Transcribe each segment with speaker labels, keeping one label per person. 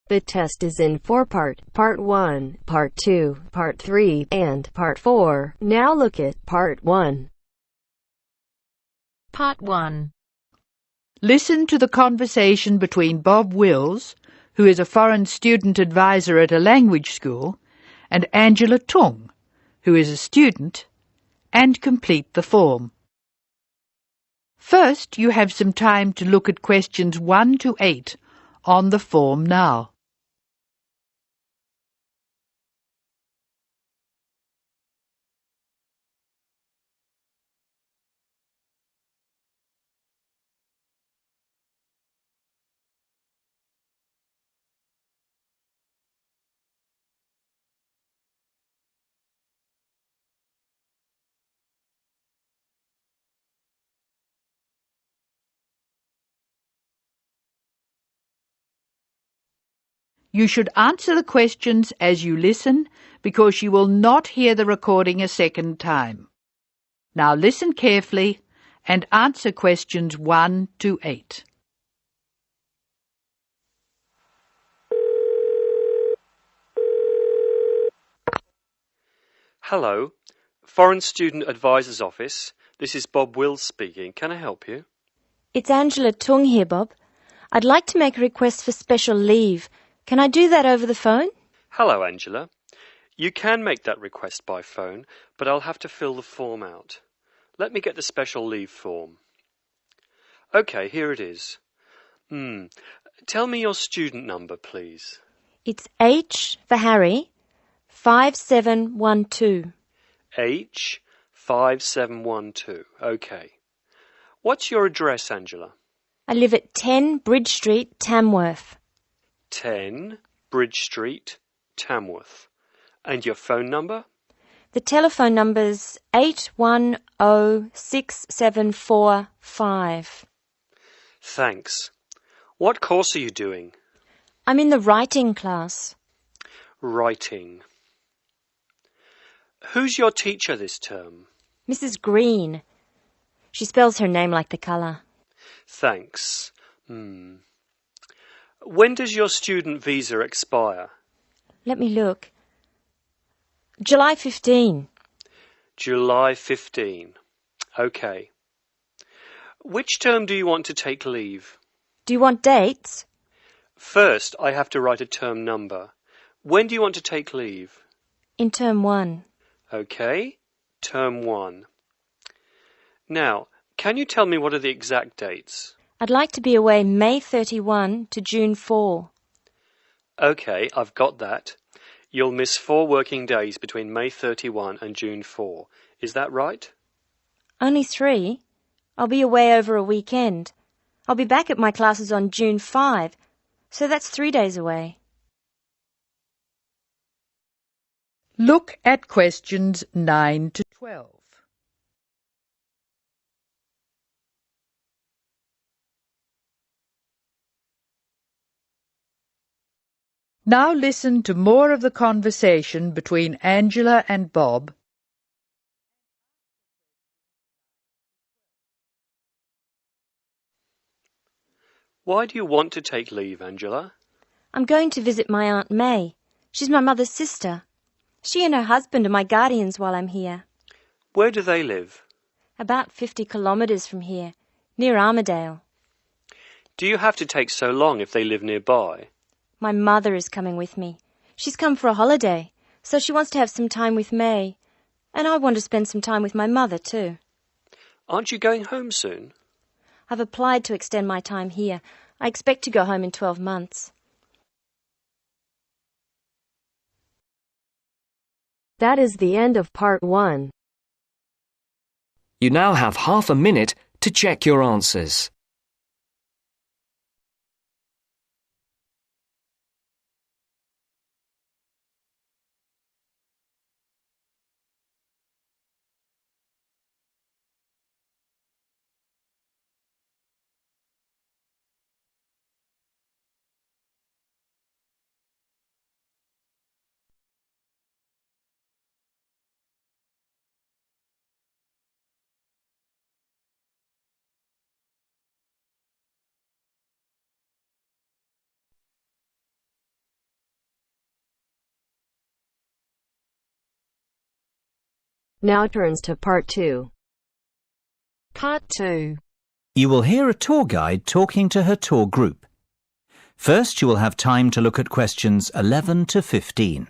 Speaker 1: The test is in 4 parts: Part 1, Part 2, Part 3, and Part 4. Now look at Part 1.
Speaker 2: Part 1.
Speaker 3: Listen to the conversation between Bob Wills, who is a foreign student advisor at a language school, and Angela Tung, who is a student, and complete the form. First, you have some time to look at questions 1 to 8 on the form now. You should answer the questions as you listen, because you will not hear the recording a second time. Now listen carefully and answer questions 1 to 8.
Speaker 4: Hello, Foreign Student Advisor's Office. This is Bob Wills speaking. Can I help you?
Speaker 2: It's Angela Tung here, Bob. I'd like to make a request for special leave. Can I do that over the phone?
Speaker 4: Hello, Angela. You can make that request by phone, but I'll have to fill the form out. Let me get the special leave form. OK, here it is. Tell me your student number, please.
Speaker 2: It's H for Harry, 5712.
Speaker 4: H5712. OK. What's your address, Angela?
Speaker 2: I live at 10 Bridge Street, Tamworth.
Speaker 4: 10 Bridge Street, Tamworth. And your phone number?
Speaker 2: The telephone number's 8106745.
Speaker 4: Thanks. What course are you doing?
Speaker 2: I'm in the writing class.
Speaker 4: Writing. Who's your teacher this term?
Speaker 2: Mrs. Green. She spells her name like the colour.
Speaker 4: Thanks. When does your student visa expire?
Speaker 2: Let me look. July 15.
Speaker 4: July 15. OK. Which term do you want to take leave?
Speaker 2: Do you want dates?
Speaker 4: First, I have to write a term number. When do you want to take leave?
Speaker 2: In term 1.
Speaker 4: OK. Term 1. Now, can you tell me what are the exact dates?
Speaker 2: I'd like to be away May 31 to June 4.
Speaker 4: OK, I've got that. You'll miss 4 working days between May 31 and June 4. Is that right?
Speaker 2: Only 3. I'll be away over a weekend. I'll be back at my classes on June 5, so that's 3 days away.
Speaker 3: Look at questions 9 to 12. Now listen to more of the conversation between Angela and Bob.
Speaker 4: Why do you want to take leave, Angela?
Speaker 2: I'm going to visit my Aunt May. She's my mother's sister. She and her husband are my guardians while I'm here.
Speaker 4: Where do they live?
Speaker 2: About 50 kilometres from here, near Armidale.
Speaker 4: Do you have to take so long if they live nearby?
Speaker 2: My mother is coming with me. She's come for a holiday, so she wants to have some time with May. And I want to spend some time with my mother too.
Speaker 4: Aren't you going home soon?
Speaker 2: I've applied to extend my time here. I expect to go home in 12 months.
Speaker 1: That is the end of Part 1.
Speaker 5: You now have half a minute to check your answers.
Speaker 1: Now turns to Part 2.
Speaker 6: Part 2.
Speaker 7: You will hear a tour guide talking to her tour group. First, you will have time to look at questions 11 to 15.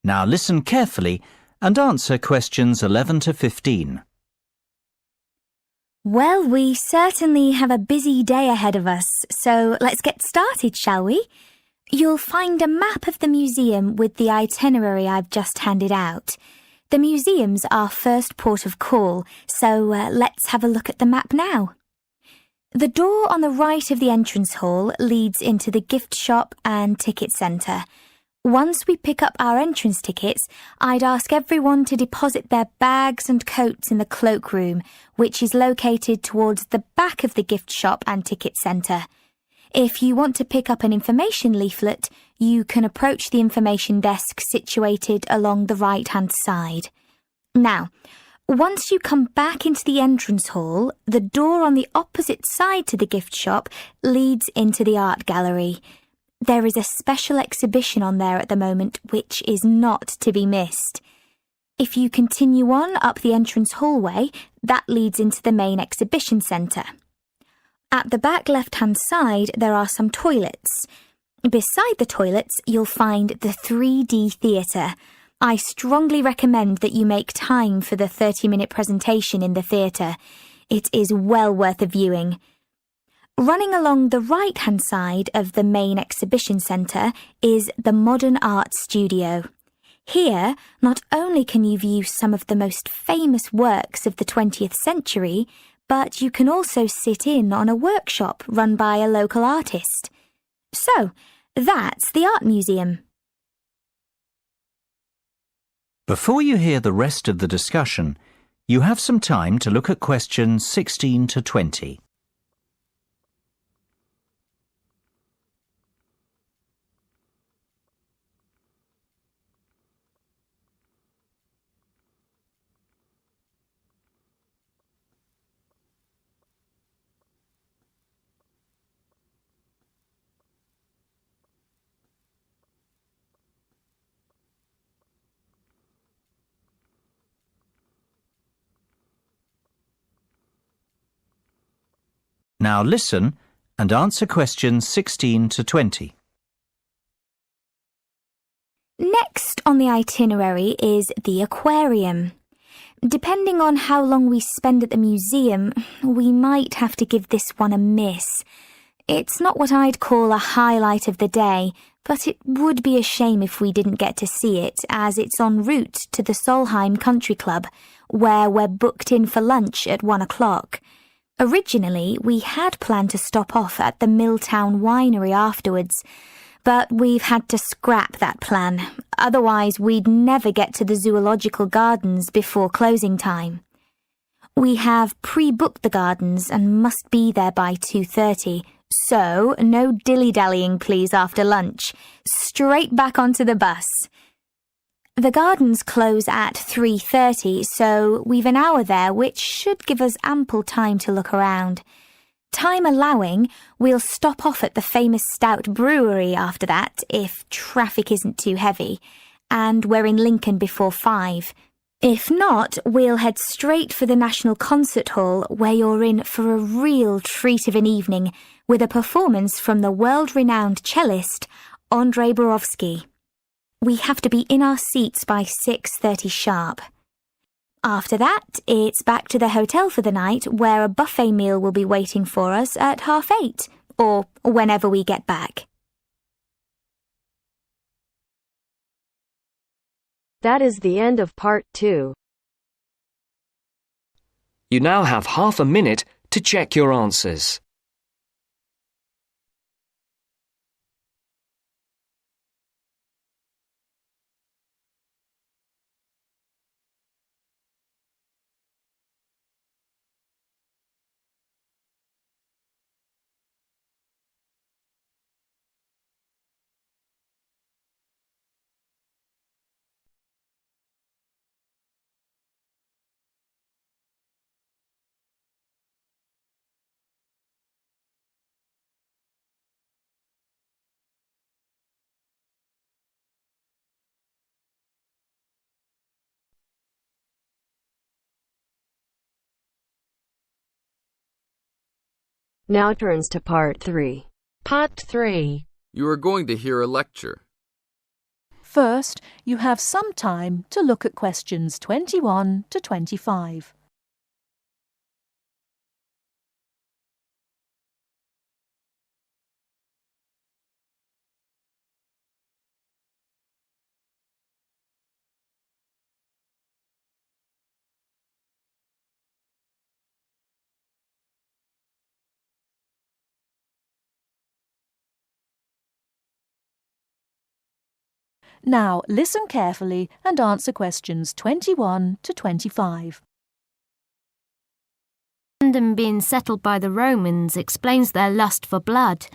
Speaker 7: Now listen carefully and answer questions 11 to 15.
Speaker 8: Well, we certainly have a busy day ahead of us, so let's get started, shall we? You'll find a map of the museum with the itinerary I've just handed out. The museum's our first port of call, so let's have a look at the map now. The door on the right of the entrance hall leads into the gift shop and ticket centre. Once we pick up our entrance tickets, I'd ask everyone to deposit their bags and coats in the cloakroom, which is located towards the back of the gift shop and ticket centre. If you want to pick up an information leaflet, you can approach the information desk situated along the right-hand side. Now, once you come back into the entrance hall, the door on the opposite side to the gift shop leads into the art gallery. There is a special exhibition on there at the moment which is not to be missed. If you continue on up the entrance hallway, that leads into the main exhibition centre. At the back left-hand side, there are some toilets. Beside the toilets, you'll find the 3D theatre. I strongly recommend that you make time for the 30-minute presentation in the theatre. It is well worth a viewing. Running along the right-hand side of the main exhibition centre is the Modern Art Studio. Here, not only can you view some of the most famous works of the 20th century, but you can also sit in on a workshop run by a local artist. So, that's the Art Museum.
Speaker 7: Before you hear the rest of the discussion, you have some time to look at questions 16 to 20. Now listen and answer questions 16 to 20.
Speaker 8: Next on the itinerary is the aquarium. Depending on how long we spend at the museum, we might have to give this one a miss. It's not what I'd call a highlight of the day, but it would be a shame if we didn't get to see it, as it's en route to the Solheim Country Club, where we're booked in for lunch at 1 o'clock. Originally, we had planned to stop off at the Milltown Winery afterwards, but we've had to scrap that plan. Otherwise, we'd never get to the zoological gardens before closing time. We have pre-booked the gardens and must be there by 2:30, so no dilly-dallying please after lunch. Straight back onto the bus. The gardens close at 3:30, so we've an hour there, which should give us ample time to look around. Time allowing, we'll stop off at the famous Stout Brewery after that, if traffic isn't too heavy, and we're in Lincoln before 5. If not, we'll head straight for the National Concert Hall, where you're in for a real treat of an evening, with a performance from the world-renowned cellist, Andrei Borovsky. We have to be in our seats by 6:30 sharp. After that, it's back to the hotel for the night, where a buffet meal will be waiting for us at 8:30, or whenever we get back.
Speaker 1: That is the end of Part 2.
Speaker 5: You now have half a minute to check your answers.
Speaker 1: Now turns to part 3.
Speaker 6: Part 3.
Speaker 9: You are going to hear a lecture.
Speaker 10: First, you have some time to look at questions 21 to 25. Now, listen carefully and answer questions 21 to 25.
Speaker 11: London being settled by the Romans explains their lust for blood.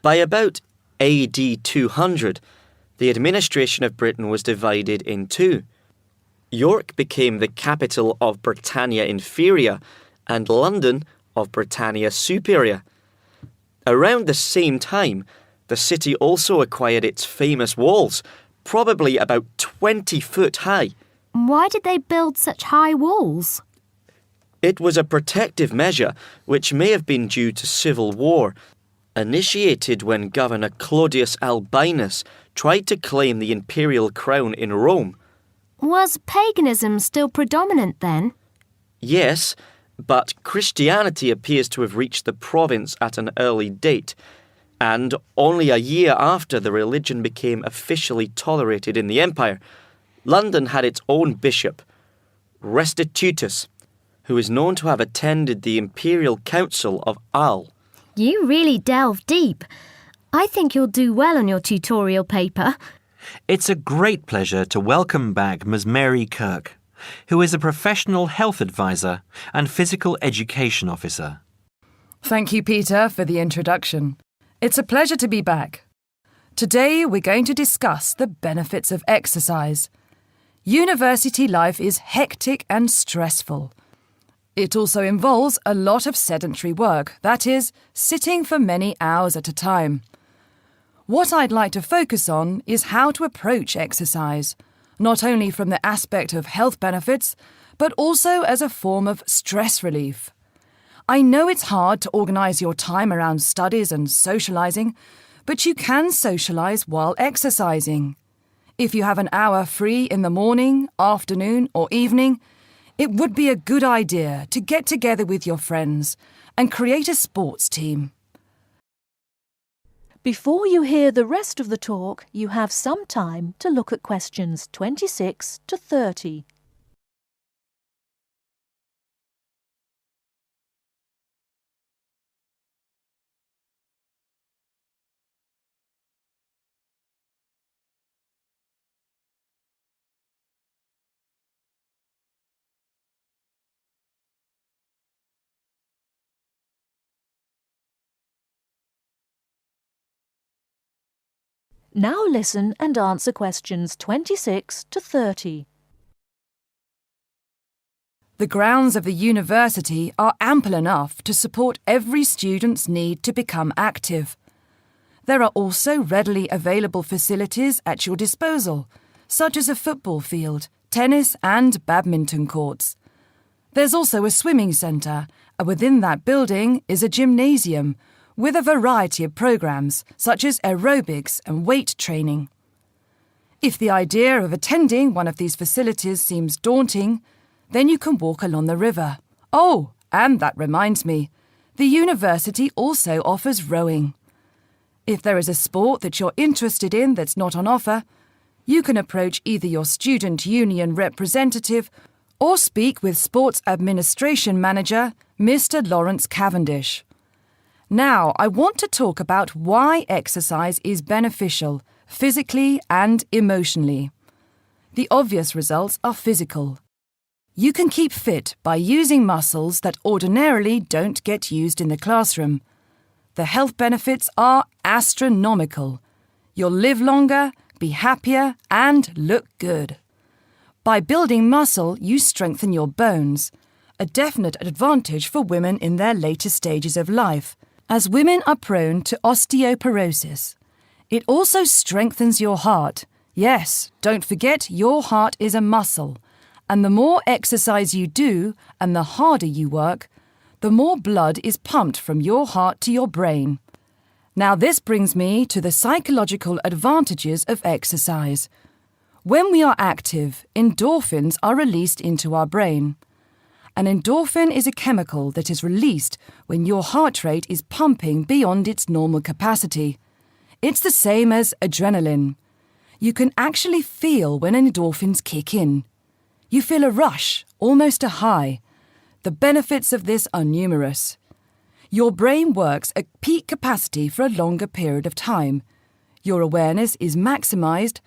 Speaker 12: By about AD 200, the administration of Britain was divided in two. York became the capital of Britannia Inferior and London of Britannia Superior. Around the same time, the city also acquired its famous walls, probably about 20 foot high.
Speaker 11: Why did they build such high walls?
Speaker 12: It was a protective measure which may have been due to civil war, initiated when Governor Claudius Albinus tried to claim the imperial crown in Rome.
Speaker 11: Was paganism still predominant then?
Speaker 12: Yes, but Christianity appears to have reached the province at an early date, and only a year after the religion became officially tolerated in the empire, London had its own bishop, Restitutus, who is known to have attended the Imperial Council of Arles.
Speaker 11: You really delve deep. I think you'll do well on your tutorial paper.
Speaker 13: It's a great pleasure to welcome back Ms. Mary Kirk, who is a professional health advisor and physical education officer.
Speaker 14: Thank you, Peter, for the introduction. It's a pleasure to be back. Today we're going to discuss the benefits of exercise. University life is hectic and stressful. It also involves a lot of sedentary work, that is, sitting for many hours at a time. What I'd like to focus on is how to approach exercise, not only from the aspect of health benefits, but also as a form of stress relief. I know it's hard to organise your time around studies and socialising, but you can socialise while exercising. If you have an hour free in the morning, afternoon or evening, it would be a good idea to get together with your friends and create a sports team.
Speaker 10: Before you hear the rest of the talk, you have some time to look at questions 26 to 30. Now listen and answer questions 26 to 30.
Speaker 14: The grounds of the university are ample enough to support every student's need to become active. There are also readily available facilities at your disposal, such as a football field, tennis and badminton courts. There's also a swimming centre, and within that building is a gymnasium, with a variety of programs such as aerobics and weight training. If the idea of attending one of these facilities seems daunting, then you can walk along the river. Oh, and that reminds me, the university also offers rowing. If there is a sport that you're interested in that's not on offer, you can approach either your student union representative or speak with Sports Administration Manager, Mr. Lawrence Cavendish. Now, I want to talk about why exercise is beneficial, physically and emotionally. The obvious results are physical. You can keep fit by using muscles that ordinarily don't get used in the classroom. The health benefits are astronomical. You'll live longer, be happier, and look good. By building muscle, you strengthen your bones, a definite advantage for women in their later stages of life, as women are prone to osteoporosis. It also strengthens your heart. Yes, don't forget your heart is a muscle, and the more exercise you do and the harder you work, the more blood is pumped from your heart to your brain. Now this brings me to the psychological advantages of exercise. When we are active, endorphins are released into our brain. An endorphin is a chemical that is released when your heart rate is pumping beyond its normal capacity. It's the same as adrenaline. You can actually feel when endorphins kick in. You feel a rush, almost a high. The benefits of this are numerous. Your brain works at peak capacity for a longer period of time. Your awareness is maximised,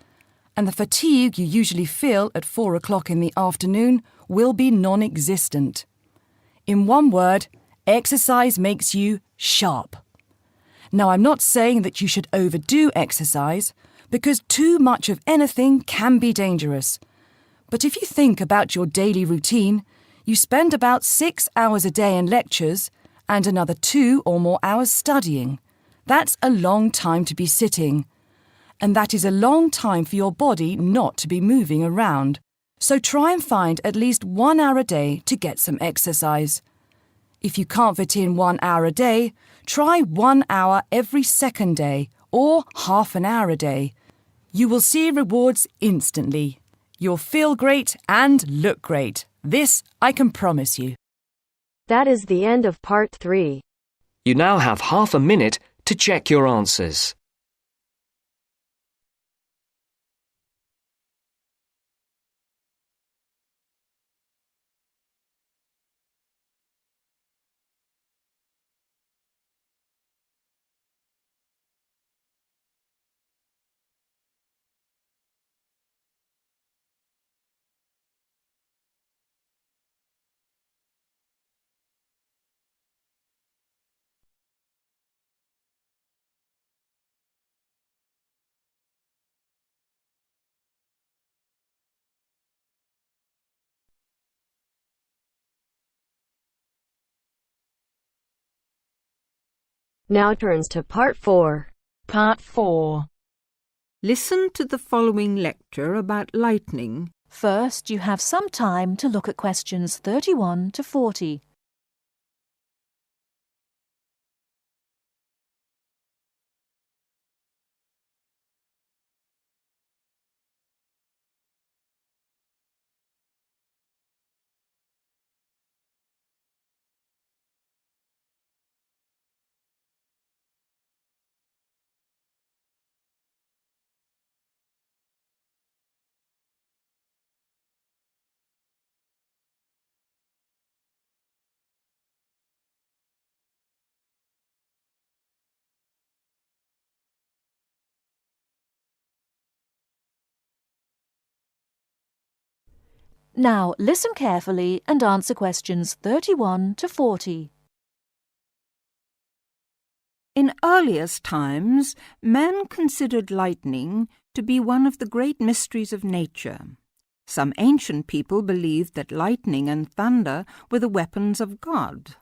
Speaker 14: and the fatigue you usually feel at 4 o'clock in the afternoon will be non-existent. In one word, exercise makes you sharp. Now, I'm not saying that you should overdo exercise, because too much of anything can be dangerous. But if you think about your daily routine, you spend about 6 hours a day in lectures and another 2 or more hours studying. That's a long time to be sitting. And that is a long time for your body not to be moving around. So try and find at least 1 hour a day to get some exercise. If you can't fit in 1 hour a day, try 1 hour every second day or half an hour a day. You will see rewards instantly. You'll feel great and look great. This I can promise you.
Speaker 1: That is the end of part 3.
Speaker 5: You now have half a minute to check your answers.
Speaker 1: Now turns to part 4.
Speaker 6: Part 4.
Speaker 15: Listen to the following lecture about lightning.
Speaker 10: First, you have some time to look at questions 31 to 40. Now, listen carefully and answer questions 31 to 40.
Speaker 15: In earliest times, man considered lightning to be one of the great mysteries of nature. Some ancient people believed that lightning and thunder were the weapons of God.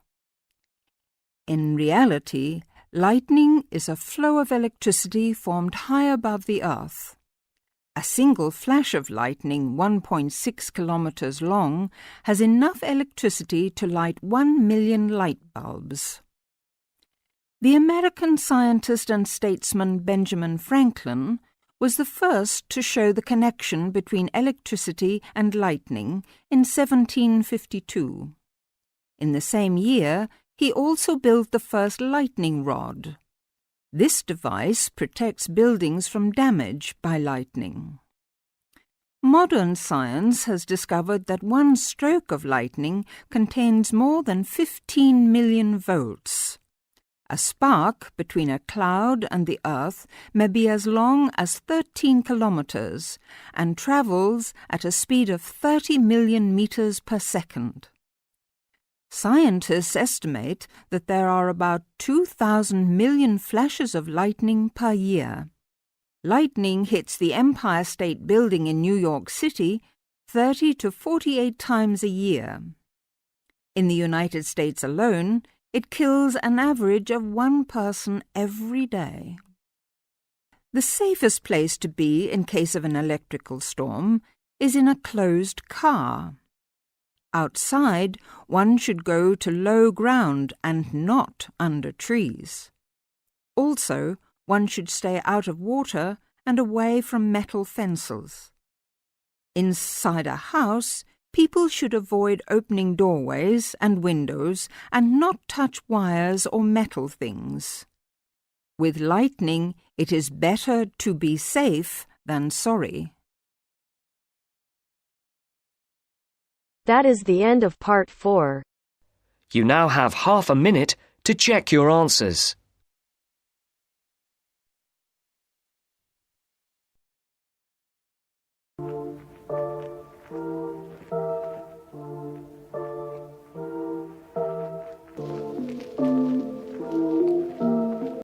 Speaker 15: In reality, lightning is a flow of electricity formed high above the earth. A single flash of lightning 1.6 kilometers long has enough electricity to light 1 million light bulbs. The American scientist and statesman Benjamin Franklin was the first to show the connection between electricity and lightning in 1752. In the same year, he also built the first lightning rod. This device protects buildings from damage by lightning. Modern science has discovered that one stroke of lightning contains more than 15 million volts. A spark between a cloud and the earth may be as long as 13 kilometers and travels at a speed of 30 million meters per second. Scientists estimate that there are about 2,000 million flashes of lightning per year. Lightning hits the Empire State Building in New York City 30 to 48 times a year. In the United States alone, it kills an average of 1 person every day. The safest place to be in case of an electrical storm is in a closed car. Outside, one should go to low ground and not under trees. Also, one should stay out of water and away from metal fences. Inside a house, people should avoid opening doorways and windows and not touch wires or metal things. With lightning, it is better to be safe than sorry.
Speaker 1: That is the end of part 4.
Speaker 5: You now have half a minute to check your answers.